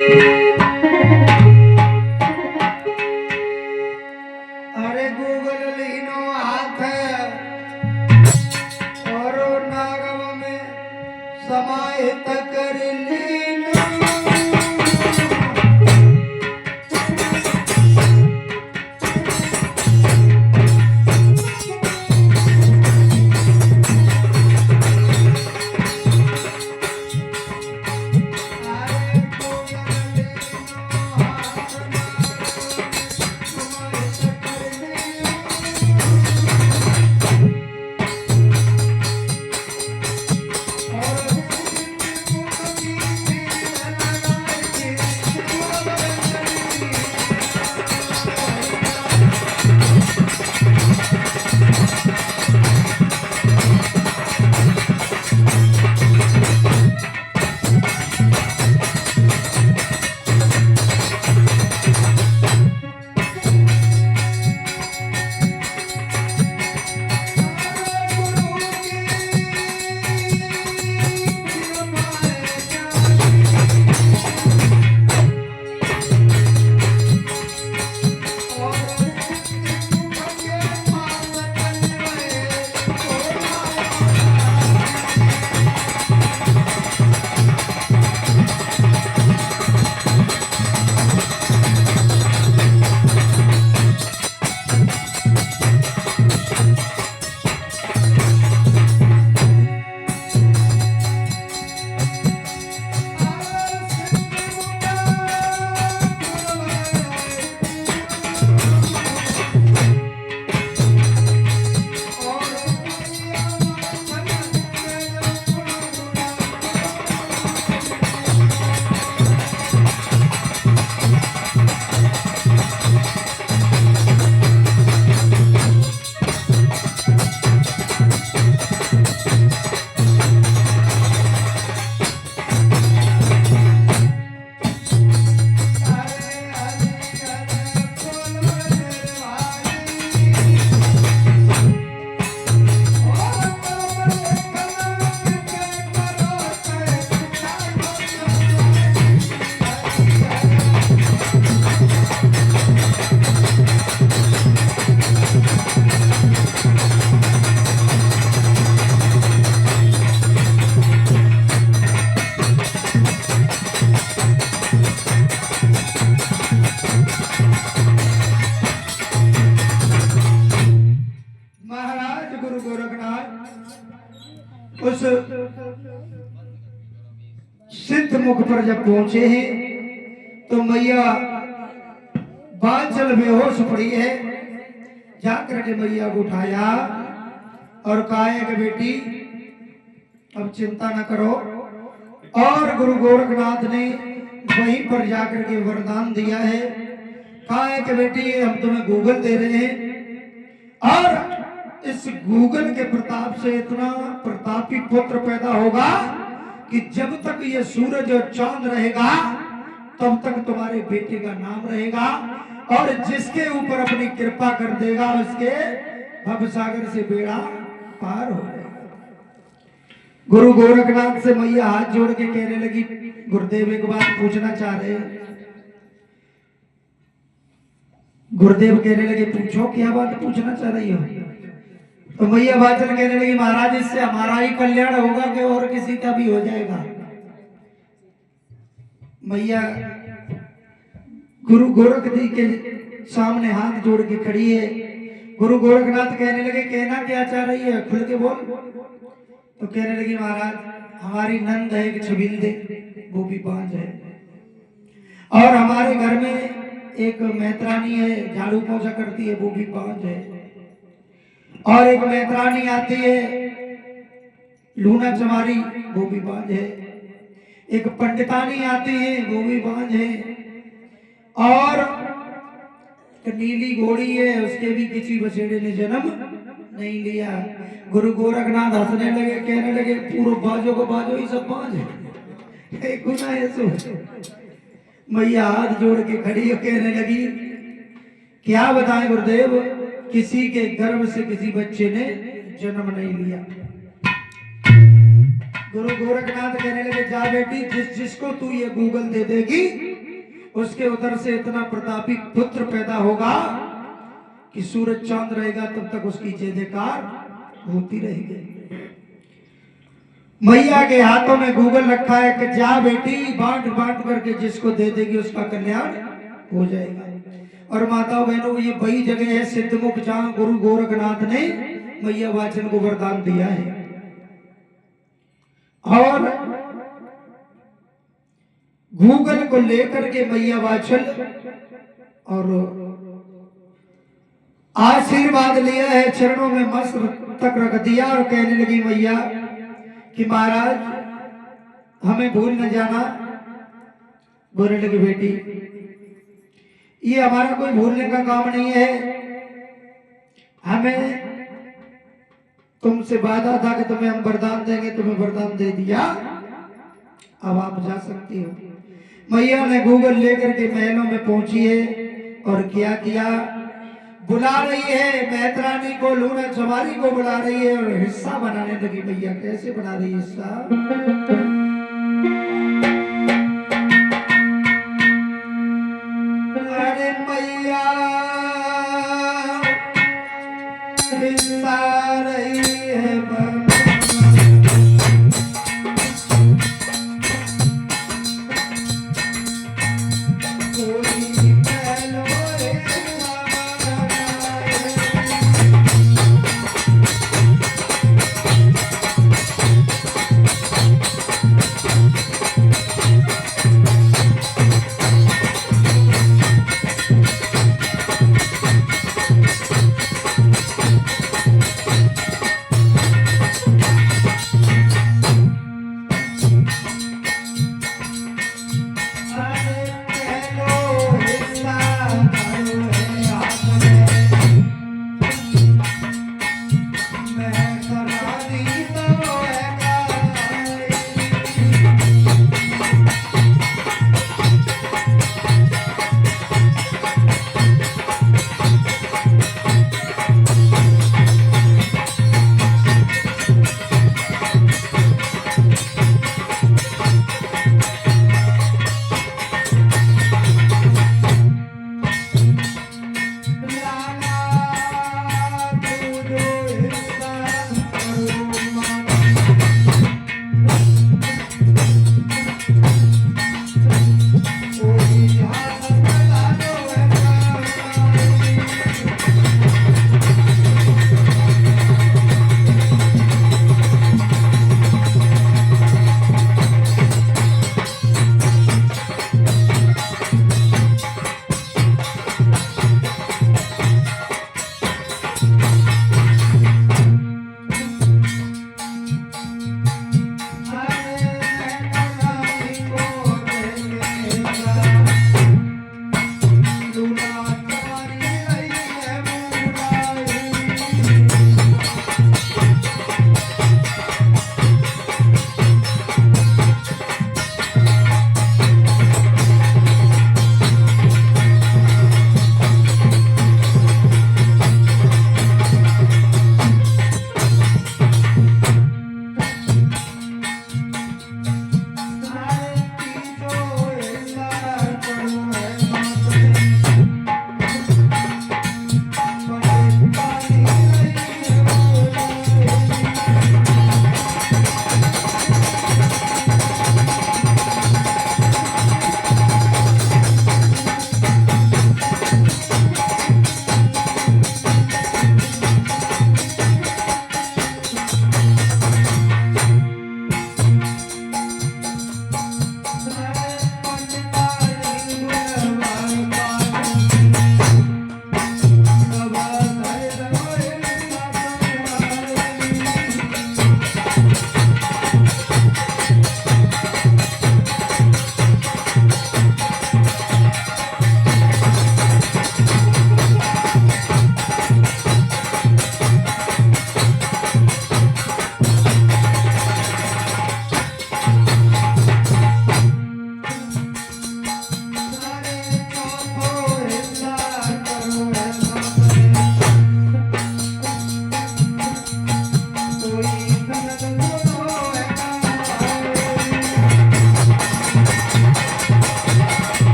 अरे गूगल लीनो हाथ और नागव में समाहित कर लीनो। महाराज गुरु गोरखनाथ उस सिद्ध मुख पर जब पहुंचे हैं तो मैया बांचल बेहोश पड़ी है। जाकर के मैया को उठाया और कहा कि बेटी अब चिंता न करो। और गुरु गोरखनाथ ने वहीं पर जाकर के वरदान दिया है। कहा है कि बेटी हम तुम्हें गूगल दे रहे हैं और इस गूगल के प्रताप से इतना प्रतापी पुत्र पैदा होगा कि जब तक ये सूरज और चांद रहेगा तब तक तुम्हारे बेटे का नाम रहेगा और जिसके ऊपर अपनी कृपा कर देगा उसके भवसागर से बेड़ा पार हो जाएगा। गुरु गोरखनाथ से मैया हाथ जोड़ के कहने लगी, गुरुदेव एक बात पूछना चाह रहे हैं। गुरुदेव कहने लगे, पूछो क्या बात पूछना चाह रही हो। तो मैया बाचल कहने लगी, महाराज इससे हमारा ही कल्याण होगा कि और किसी का भी हो जाएगा। मैया गुरु गोरख जी के सामने हाथ जोड़ के खड़ी है। गुरु गोरखनाथ कहने लगे, कहना क्या चाह रही है, खुल के बोल। तो कहने लगी, महाराज हमारी नंद है एक छबिंदे, वो भी बांझ है, और हमारे घर में एक मैत्रानी है झाड़ू पोछा करती है, वो भी बांझ है, और एक मैत्रानी आती है लूना चमारी, वो भी बांझ है, एक पंडितानी आती है वो भी बांझ है, और एक नीली घोड़ी है उसके भी किसी बछेड़े ने जन्म नहीं लिया। गुरु गोरखनाथ हंसने लगे, कहने लगे, पूरा बाजो को बाजो ही सब बांझ है, गुना है सो। मैया हाथ जोड़ के खड़ी कहने लगी, क्या बताएं गुरुदेव, किसी के गर्भ से किसी बच्चे ने जन्म नहीं लिया। गुरु गोरखनाथ कहने लगे जा बेटी, जिसको तू ये गूगल दे देगी उसके उधर से इतना प्रतापी पुत्र पैदा होगा कि सूरज चांद रहेगा तब तक उसकी जय जयकार होती रहेगी। मैया के हाथों में गूगल रखा है कि जा बेटी, बांट बांट करके जिसको दे देगी उसका कल्याण हो जाएगा। और माताओं बहनों, ये वही जगह है सिद्धमुख जहां गुरु गोरखनाथ ने मैया वाचन को वरदान दिया है। और गूगल को लेकर के मैया वाचन और आशीर्वाद लिया है, चरणों में मस्तक रख दिया और कहने लगी मैया कि महाराज हमें भूल न जाना। बोलने लगी बेटी, ये हमारा कोई भूलने का काम नहीं है, हमें तुमसे वादा था कि तुम्हें हम वरदान देंगे, तुम्हें वरदान दे दिया, अब आप जा सकती हो। मैया ने गूगल लेकर के महलों में पहुंची है और क्या किया, बुला रही है मैत्रानी को, लूना चमारी को बुला रही है और हिस्सा बनाने लगी। मैया कैसे बना रही है हिस्सा, अरे मैया हिस्सा रही है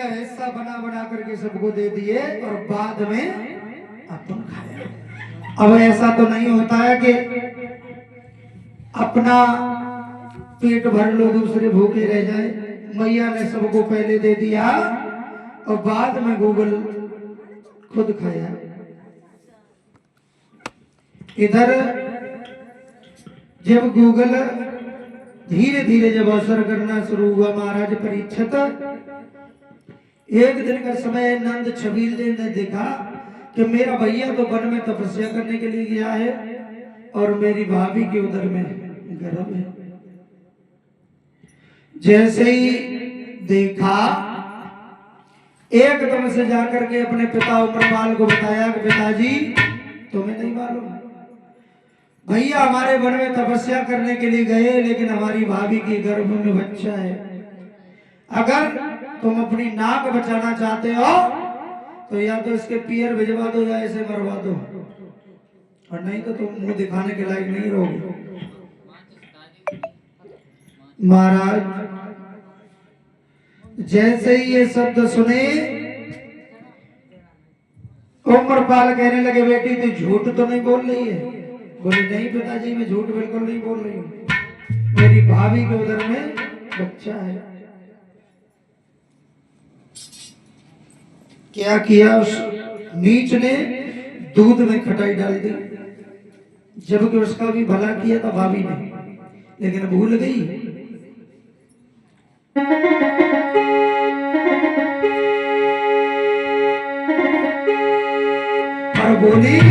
बढ़िया हिस्सा बना बना करके सबको दे दिए और बाद में अपन खाया। अब ऐसा तो नहीं होता है कि अपना पेट भर लो दूसरे भूखे रह जाए। मैया ने सबको पहले दे दिया और बाद में गूगल खुद खाया। इधर जब गूगल धीरे धीरे जब असर करना शुरू हुआ महाराज परीक्षित, एक दिन का समय नंद छबील ने देखा कि मेरा भैया तो वन में तपस्या करने के लिए गया है और मेरी भाभी के उधर में गर्भ है। जैसे ही देखा एकदम से जाकर के अपने पिता उमरपाल को बताया कि पिताजी तुम्हें नहीं मालूम, भैया हमारे वन में तपस्या करने के लिए गए लेकिन हमारी भाभी के गर्भ में बच्चा है। अगर तुम अपनी नाक बचाना चाहते हो तो या तो इसके पियर भिजवा दो या इसे मरवा दो, और नहीं तो तुम मुंह दिखाने के लायक नहीं रहोगे। महाराज जैसे ही ये शब्द सुने उमरपाल कहने लगे बेटी तू झूठ तो नहीं बोल रही है? बोली नहीं पिताजी मैं झूठ बिल्कुल नहीं बोल रही हूँ, मेरी भाभी के उधर में बच्चा है। क्या किया उस नीच ने? दूध में खटाई डाल दी, जबकि उसका भी भला किया था भाभी ने, लेकिन भूल गई। और बोली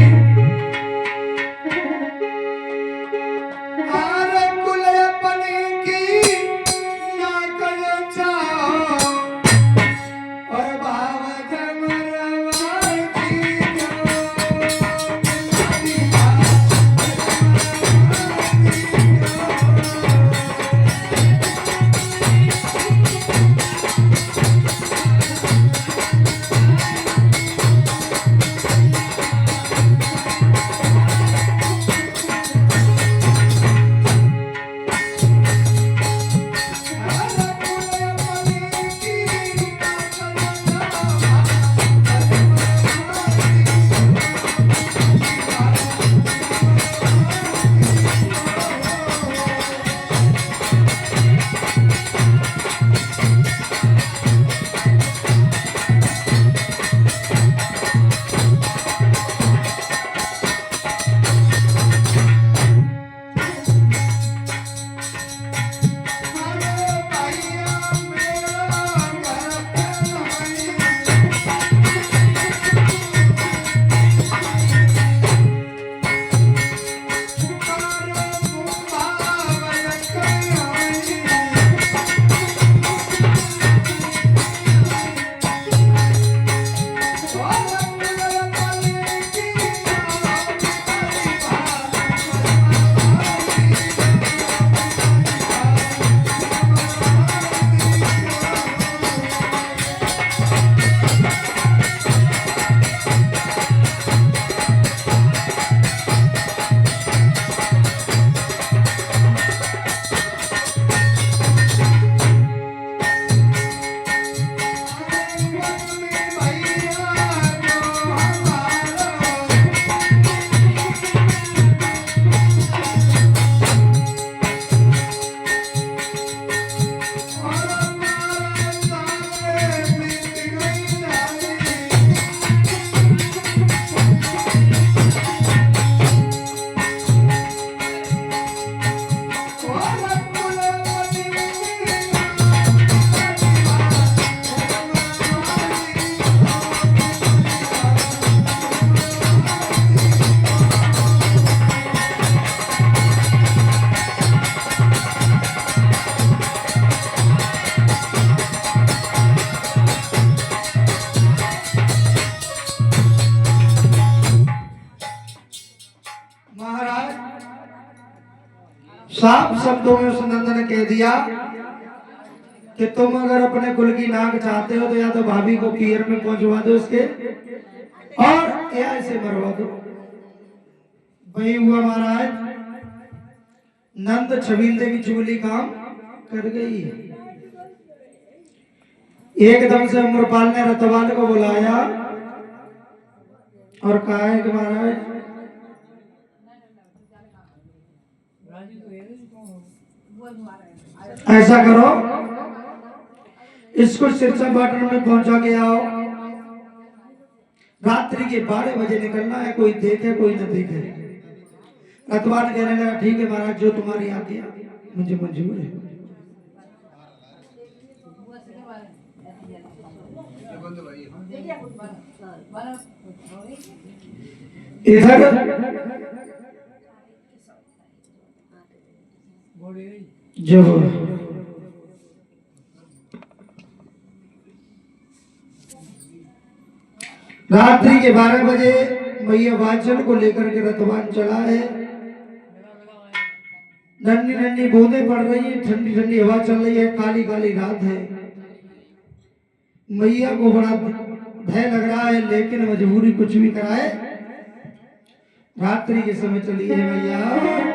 साफ शब्दों में उस नंद ने कह दिया कि तुम अगर अपने कुल की नाक चाहते हो तो या तो भाभी को पियर में पहुंचवा दो उसके, और या इसे मरवा दो। वही हुआ महाराज, नंद छबीले की चुगली काम कर गई। एकदम से अमरपाल ने रतवान को बुलाया और कहा है कि महाराज ऐसा करो, इसको सिरसा पाटन में पहुंचा के आओ, रात्रि के 12 बजे निकलना है, कोई देखे कोई न देखे। रतवान कहने लगा ठीक है महाराज, जो तुम्हारी आज्ञा मुझे मंजूर है। इधर जब रात्रि के 12 बजे मैया वाचन को लेकर के रतवान चला है। नन्ही नन्ही बूंदें पड़ रही है, ठंडी ठंडी हवा चल रही है, काली काली रात है। मैया को बड़ा भय लग रहा है, लेकिन मजबूरी कुछ भी कराए, रात्रि के समय चली है मैया।